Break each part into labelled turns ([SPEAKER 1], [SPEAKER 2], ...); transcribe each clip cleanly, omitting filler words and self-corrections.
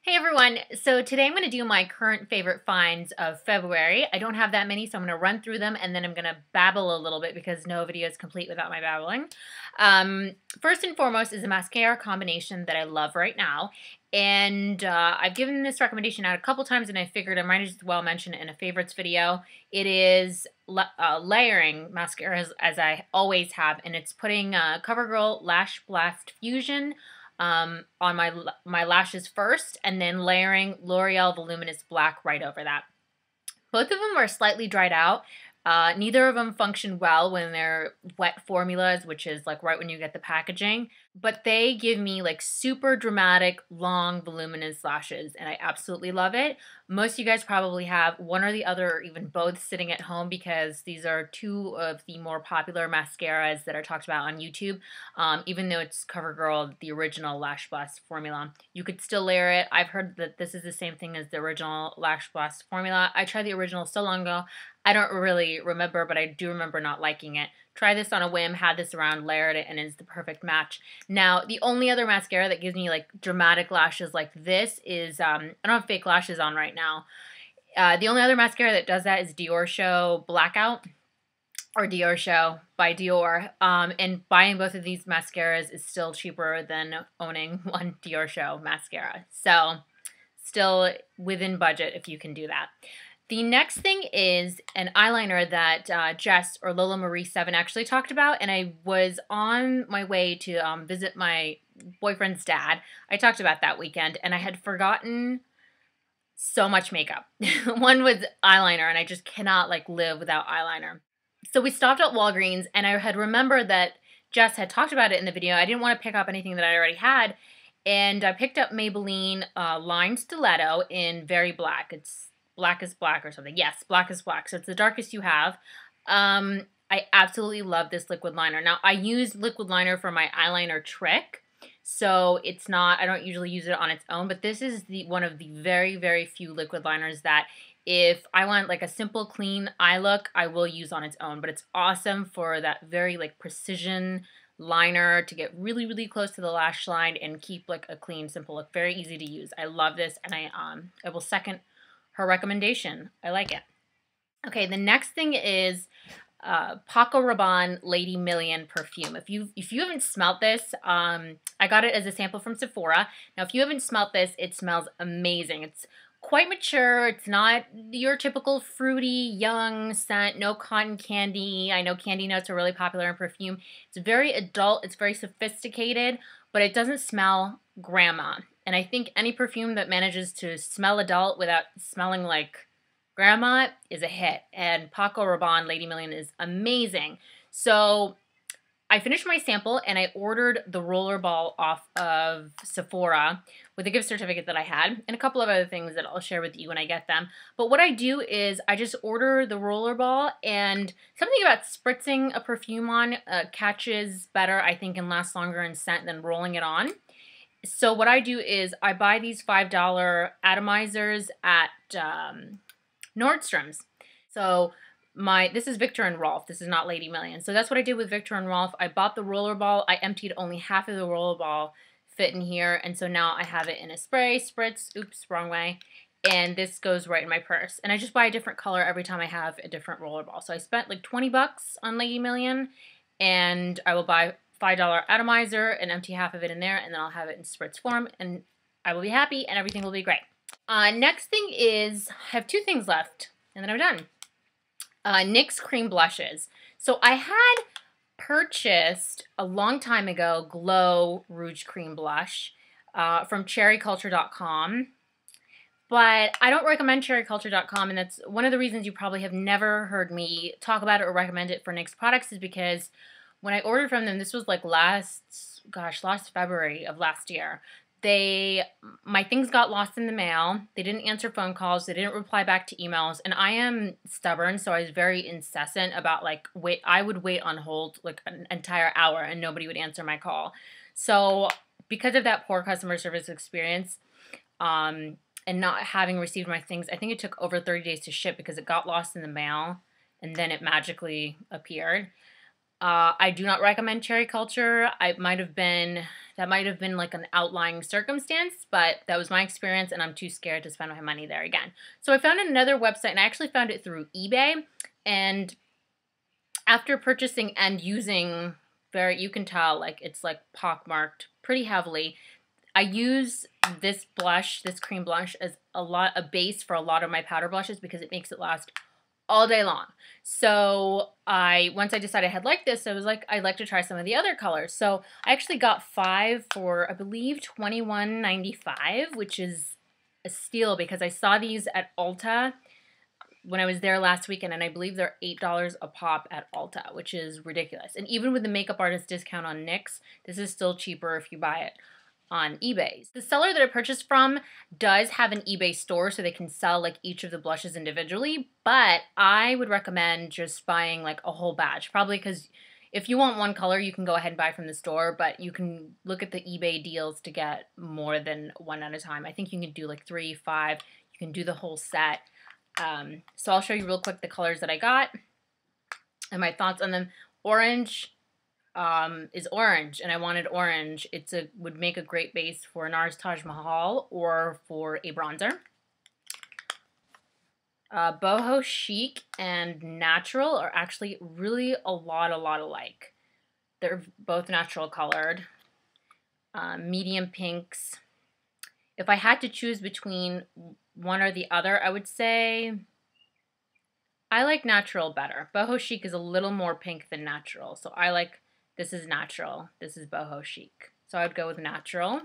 [SPEAKER 1] Hey everyone, so today I'm going to do my current favorite finds of February. I don't have that many, so I'm going to run through them and then I'm going to babble a little bit because no video is complete without my babbling. First and foremost is a mascara combination that I love right now. And I've given this recommendation out a couple times and I figured I might as well mention it in a favorites video. It is layering mascara as I always have, and it's putting CoverGirl Lash Blast Fusion on my lashes first, and then layering L'Oreal Voluminous Black right over that. Both of them are slightly dried out. Neither of them function well when they're wet formulas, which is like right when you get the packaging. But they give me like super dramatic, long, voluminous lashes, and I absolutely love it. Most of you guys probably have one or the other, or even both, sitting at home because these are two of the more popular mascaras that are talked about on YouTube. Even though it's CoverGirl, the original Lash Blast formula, you could still layer it. I've heard that this is the same thing as the original Lash Blast formula. I tried the original so long ago, I don't really remember, but I do remember not liking it. Try this on a whim, had this around, layered it, and it's the perfect match. Now, the only other mascara that gives me like dramatic lashes like this is, I don't have fake lashes on right now. The only other mascara that does that is Dior Show Blackout, or Dior Show by Dior. And buying both of these mascaras is still cheaper than owning one Dior Show mascara. So, still within budget if you can do that. The next thing is an eyeliner that Jess, or Lola Marie 7, actually talked about, and I was on my way to visit my boyfriend's dad. I talked about that weekend, and I had forgotten so much makeup. One was eyeliner, and I just cannot like live without eyeliner. So we stopped at Walgreens, and I had remembered that Jess had talked about it in the video. I didn't want to pick up anything that I already had, and I picked up Maybelline Line Stiletto in Very Black. It's Blackest Black or something. Yes, Blackest Black. So it's the darkest you have. I absolutely love this liquid liner. Now, I use liquid liner for my eyeliner trick, so it's not, I don't usually use it on its own, but this is one of the very, very few liquid liners that if I want like a simple, clean eye look, I will use on its own, but it's awesome for that very like precision liner to get really, really close to the lash line and keep like a clean, simple look. Very easy to use. I love this, and I will second her recommendation. I like it. Okay, the next thing is Paco Rabanne Lady Million perfume. If you haven't smelt this, I got it as a sample from Sephora. Now, if you haven't smelt this, it smells amazing. It's quite mature. It's not your typical fruity, young scent, no cotton candy. I know candy notes are really popular in perfume. It's very adult. It's very sophisticated, but it doesn't smell grandma. And I think any perfume that manages to smell adult without smelling like grandma is a hit. And Paco Rabanne Lady Million is amazing. So I finished my sample and I ordered the rollerball off of Sephora with a gift certificate that I had and a couple of other things that I'll share with you when I get them. But what I do is I just order the rollerball, and something about spritzing a perfume on catches better, I think, and lasts longer in scent than rolling it on. So what I do is I buy these $5 atomizers at Nordstrom's. So this is Victor and Rolf. This is not Lady Million. So that's what I did with Victor and Rolf. I bought the rollerball. I emptied only half of the rollerball fit in here, and so now I have it in a spray, spritz, oops, wrong way, and this goes right in my purse. And I just buy a different color every time I have a different rollerball. So I spent like 20 bucks on Lady Million, and I will buy $5 atomizer and empty half of it in there, and then I'll have it in spritz form, and I will be happy, and everything will be great. Next thing is, I have two things left, and then I'm done. NYX cream blushes. So I had purchased a long time ago Glow Rouge Cream Blush from cherryculture.com, but I don't recommend cherryculture.com, and that's one of the reasons you probably have never heard me talk about it or recommend it for NYX products, is because when I ordered from them, this was like last February of last year. My things got lost in the mail. They didn't answer phone calls. They didn't reply back to emails. And I am stubborn, so I was very incessant about I would wait on hold like an entire hour and nobody would answer my call. So because of that poor customer service experience, and not having received my things, I think it took over 30 days to ship because it got lost in the mail and then it magically appeared. I do not recommend cherry culture. That might have been like an outlying circumstance, but that was my experience, and I'm too scared to spend my money there again. So I found another website, and I actually found it through eBay. And after purchasing and using, you can tell like it's like pockmarked pretty heavily. I use this blush, this cream blush, as a base for a lot of my powder blushes because it makes it last all day long. So once I decided I had liked this, I was like, I'd like to try some of the other colors. So I actually got 5 for, I believe, $21.95, which is a steal because I saw these at Ulta when I was there last weekend, and I believe they're $8 a pop at Ulta, which is ridiculous. And even with the makeup artist discount on NYX, this is still cheaper if you buy it on eBay. The seller that I purchased from does have an eBay store, so they can sell like each of the blushes individually, but I would recommend just buying like a whole batch, probably because if you want one color, you can go ahead and buy from the store, but you can look at the eBay deals to get more than one at a time. I think you can do like 3, 5, you can do the whole set. So I'll show you real quick the colors that I got and my thoughts on them. Orange is orange, and I wanted orange. Would make a great base for NARS Taj Mahal or for a bronzer. Boho Chic and Natural are actually really a lot alike. They're both natural colored. Medium pinks. If I had to choose between one or the other, I would say I like Natural better. Boho Chic is a little more pink than Natural, so I like, this is Natural, this is Boho Chic. So I would go with Natural.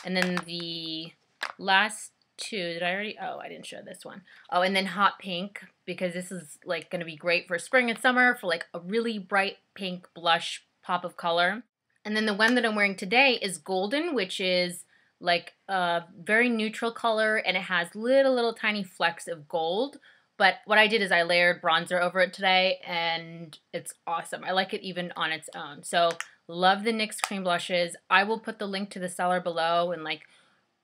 [SPEAKER 1] And then the last two, did I already? Oh, I didn't show this one. Oh, and then Hot Pink, because this is like going to be great for spring and summer for like a really bright pink blush pop of color. And then the one that I'm wearing today is Golden, which is like a very neutral color, and it has little tiny flecks of gold. But what I did is I layered bronzer over it today, and it's awesome. I like it even on its own. So love the NYX cream blushes. I will put the link to the seller below and like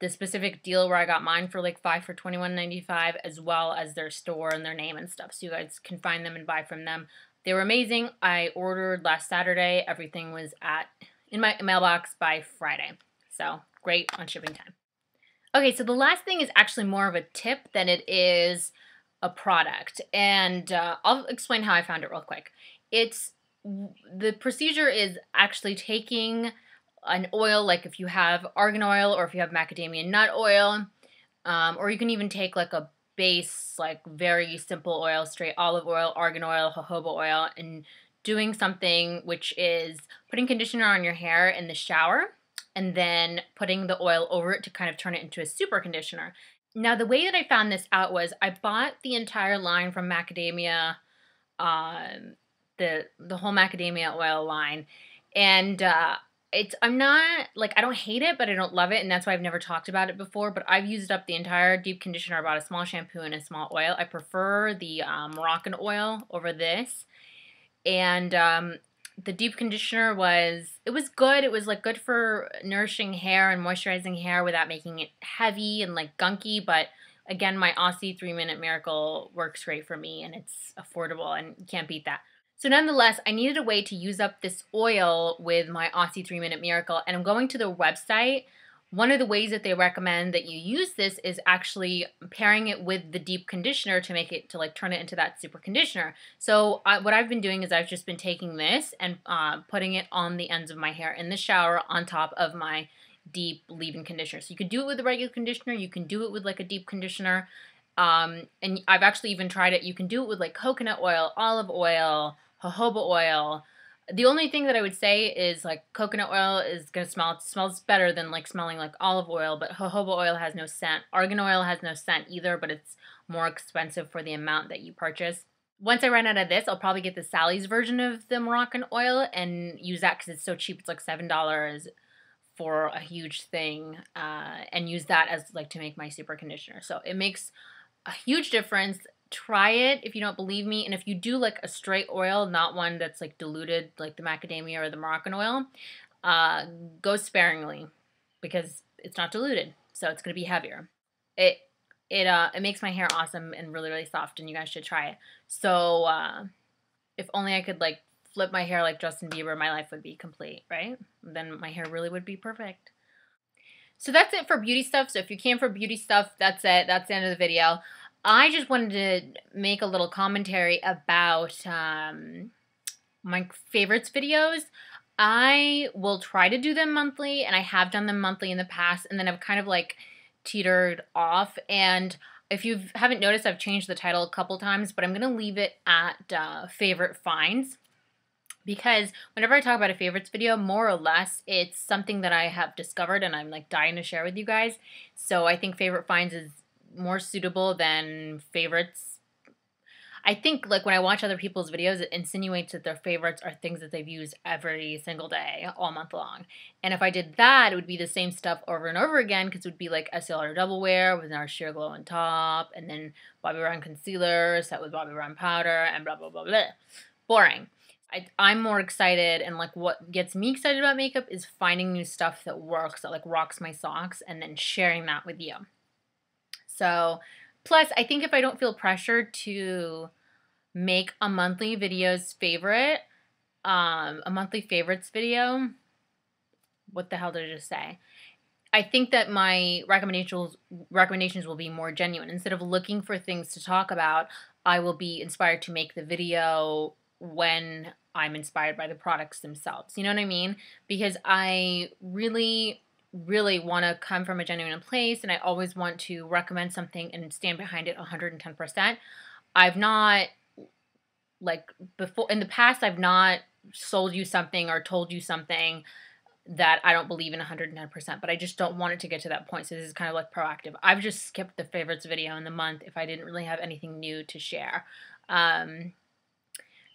[SPEAKER 1] the specific deal where I got mine for like 5 for $21.95, as well as their store and their name and stuff, so you guys can find them and buy from them. They were amazing. I ordered last Saturday. Everything was in my mailbox by Friday. So great on shipping time. Okay, so the last thing is actually more of a tip than it is a product, and I'll explain how I found it real quick. The procedure is actually taking an oil, like if you have argan oil or if you have macadamia nut oil, or you can even take like a base, like very simple oil, straight olive oil, argan oil, jojoba oil, and doing something which is putting conditioner on your hair in the shower and then putting the oil over it to kind of turn it into a super conditioner. Now, the way that I found this out was I bought the entire line from Macadamia, the whole macadamia oil line, and I'm not, like, I don't hate it, but I don't love it, and that's why I've never talked about it before, but I've used up the entire deep conditioner. I bought a small shampoo and a small oil. I prefer the Moroccan oil over this, and the deep conditioner was good. It was like good for nourishing hair and moisturizing hair without making it heavy and like gunky, but again, my Aussie 3-Minute Miracle works great for me, and it's affordable, and you can't beat that. So nonetheless, I needed a way to use up this oil with my Aussie 3-Minute Miracle, and I'm going to the website. One of the ways that they recommend that you use this is actually pairing it with the deep conditioner to make it, to like turn it into that super conditioner. So what I've been doing is I've just been taking this and putting it on the ends of my hair in the shower on top of my deep leave-in conditioner. So you could do it with a regular conditioner, you can do it with like a deep conditioner, and I've actually even tried it. You can do it with like coconut oil, olive oil, jojoba oil. The only thing that I would say is like coconut oil is going to it smells better than like smelling like olive oil, but jojoba oil has no scent. Argan oil has no scent either, but it's more expensive for the amount that you purchase. Once I run out of this, I'll probably get the Sally's version of the Moroccan oil and use that because it's so cheap. It's like $7 for a huge thing, and use that as like to make my super conditioner. So it makes a huge difference. Try it if you don't believe me, and if you do like a straight oil, not one that's like diluted like the macadamia or the Moroccan oil, go sparingly because it's not diluted, so it's going to be heavier. It makes my hair awesome and really soft, and you guys should try it. So if only I could like flip my hair like Justin Bieber, my life would be complete, right? Then my hair really would be perfect. So that's it for beauty stuff. So if you came for beauty stuff, that's it. That's the end of the video. I just wanted to make a little commentary about my favorites videos. I will try to do them monthly, and I have done them monthly in the past, and then I've kind of like teetered off. And if you haven't noticed, I've changed the title a couple times, but I'm going to leave it at favorite finds. Because whenever I talk about a favorites video, more or less, it's something that I have discovered and I'm like dying to share with you guys. So I think favorite finds is more suitable than favorites. I think like when I watch other people's videos, it insinuates that their favorites are things that they've used every single day, all month long. And if I did that, it would be the same stuff over and over again, because it would be like Estee Lauder Double Wear with NARS Sheer Glow on top, and then Bobbi Brown concealer set with Bobbi Brown powder, and blah, blah, blah, blah. Boring. I'm more excited, and like what gets me excited about makeup is finding new stuff that works, that like rocks my socks, and then sharing that with you. So, plus I think if I don't feel pressured to make a monthly videos favorite, a monthly favorites video, what the hell did I just say? I think that my recommendations will be more genuine. Instead of looking for things to talk about, I will be inspired to make the video when I'm inspired by the products themselves. You know what I mean? Because I really want to come from a genuine place, and I always want to recommend something and stand behind it 110%. I've not, like, before, in the past, I've not sold you something or told you something that I don't believe in 110%, but I just don't want it to get to that point. So this is kind of like proactive. I've just skipped the favorites video in the month if I didn't really have anything new to share.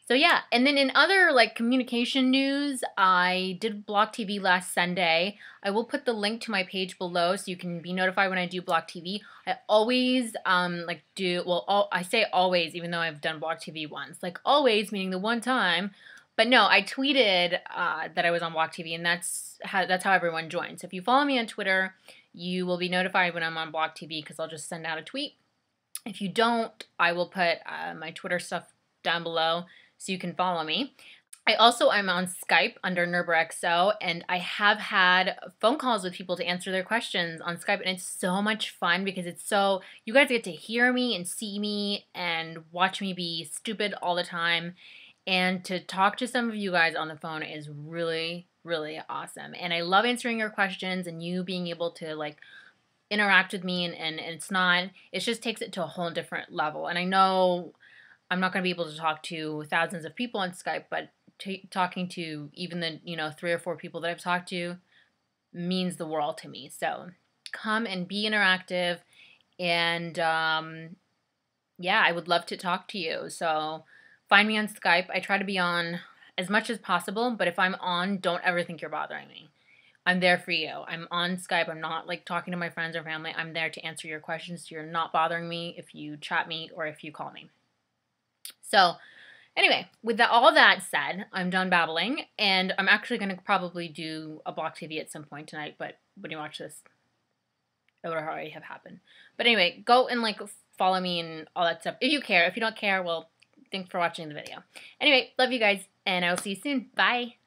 [SPEAKER 1] So yeah, and then in other like communication news, I did Block TV last Sunday. I will put the link to my page below so you can be notified when I do Block TV. I always I say always even though I've done Block TV once. Like always meaning the one time. But no, I tweeted that I was on Block TV, and that's how everyone joins. So if you follow me on Twitter, you will be notified when I'm on Block TV because I'll just send out a tweet. If you don't, I will put my Twitter stuff down below so you can follow me. I'm on Skype under nurberxo, and I have had phone calls with people to answer their questions on Skype, and it's so much fun because you guys get to hear me and see me and watch me be stupid all the time. And to talk to some of you guys on the phone is really, really awesome. And I love answering your questions and you being able to like interact with me, and it just takes it to a whole different level. And I know I'm not going to be able to talk to thousands of people on Skype, but talking to even the 3 or 4 people that I've talked to means the world to me. So come and be interactive, and yeah, I would love to talk to you. So find me on Skype. I try to be on as much as possible, but if I'm on, don't ever think you're bothering me. I'm there for you. I'm on Skype. I'm not like talking to my friends or family. I'm there to answer your questions. So you're not bothering me if you chat me or if you call me. So anyway, with all that said, I'm done babbling, and I'm actually going to probably do a Block TV at some point tonight, but when you watch this, it would already have happened. But anyway, go and like follow me and all that stuff. If you care. If you don't care, well, thanks for watching the video. Anyway, love you guys, and I will see you soon. Bye.